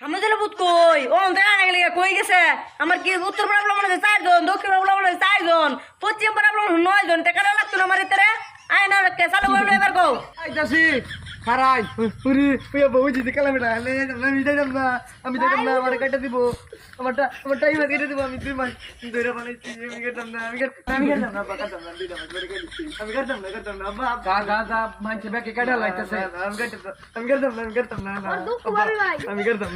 আমরা দিলে বুত কই ও দেখা না গেলে কই গেছে আমার কি উত্তর প্রবলেম আছে 4 জন দক্ষিণ প্রবলেম আছে 4 জন পশ্চিম প্রবলেম 9 জন টাকা লাগতো না মারিতে রে আয় না কে চালু করে এবার কও আইতাছি খারাই পুরি পুয়া বউ জিতে কালামেটা আমি যাইতাম না আমার কাটা দিব আমার টাইম কেটে দিব আমি 2 মাস ধরে বানাইছি আমি কাটতাম না বা কাটতাম না 2 মাস ধরে কেটেছি আমি কাটতাম না বা গা মাইছে ব্যাকে কাটা লাইতাছে আমি কাটতাম না আমি কাটতাম না আমি কাটতাম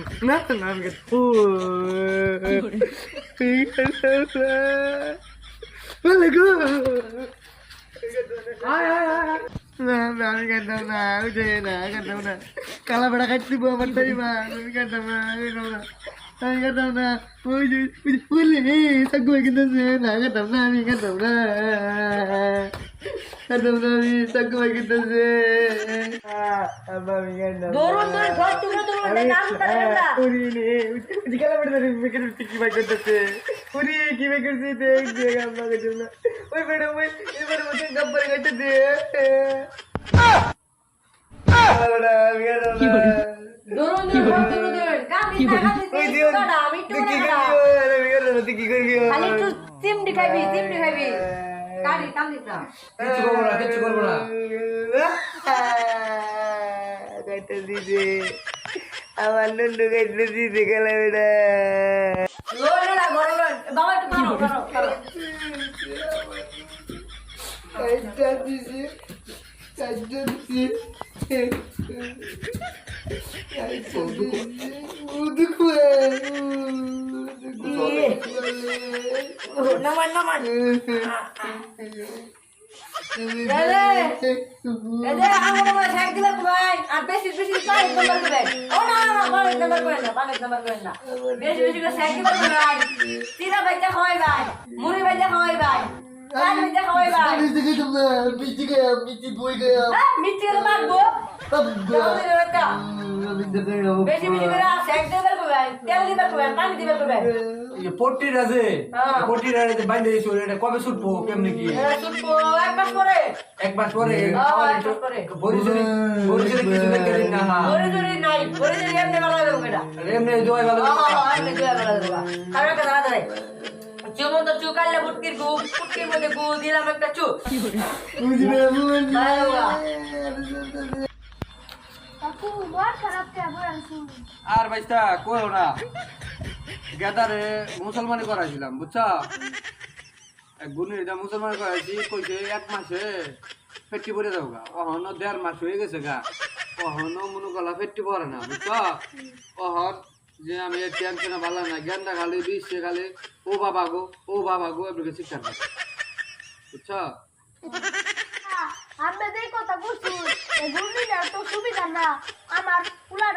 বলে গো আমি কাটতাম না কাটতাম না কালা বেড়া কাটতে দিব আমার টাইমা আমি কাটতাম না আমি কাটতাম না ওই যে বলে সাকু কিনতেছে না কাটতাম না আমি কাটতাম না আমি সাকু কিনতেছে আমি কাটতাম দৌড়ুন দৌড় ঘর টুকরো টুকরো নাম করে না ওরে নে কালা বেড়া মেকের কি ভাই করতেছে ওরে কি ভাই করছে দেখ দেখ আমাকে জন্য ওই বেড়া ওই এবারে মতো গব্বর কাটতে দে দৌড়ুন দৌড় ঘর টুকরো দৌড় কামি কাটা আমি তো কি করবি খালি একটু চিমড়ি খাইবি কাটি কাম দিস না কিচ্ছু করবো না কাটতে দিছে আমার নন্ডু কাটতে দিছে কালা বেড়া লোরে না গরম বাবা একটু করো কাটতে দিছে নামান এদে আমরা সাইড দিলে ভাই আর বেশি পানি নাম্বার করে ও না পানি নাম্বার করে না বেশি করে সাইড দিলে ভাই সিধা বাইটা হয় ভাই মুড়ি বাইটা হয় ভাই কান বাইটা হয় ভাই মিষ্টি বই গয়া মিষ্টি করে মারবো বেশি করে সাইড দিলে ভাই তেল দিবে ভাই পানি দিবে ভাই এই পট্টির আছে পট্টির আছে বাইন্দে দিছো এটা কবে ছুটবো কেমনে কি সুটবো এক মাস পরে বরিশালে কিছু দেখতে দিন না বরিশালে নাই বরিশালে এমনি ভালো হবে এটা এমনি জয় ভালো এমনি জয় ভালো হবে কারণ কথা না দেয় যেমন তো চুকাইলে ফুটকির মধ্যে গু দিলাম একটা চু আর ভাইস্তা কইও না গেদারে মুসলমানি করাইছিলাম বুঝছা এক গুণের যা মুসলমান করাইছি কইছে 1 মাসে পেটি পরে যাও গা অহন 1.5 মাস হয়ে গেছে গা অহন মনে কলা পেটি পরে না বুঝছা অহন যে আমি টেনশনে ভালো না গেন্দা খালি বিষে খালি ও বাবা গো এগুলো শিক্ষা বুঝছা আমরা যেই কথা বুঝছি এগুলি তো সুবিধা না আমার পুলার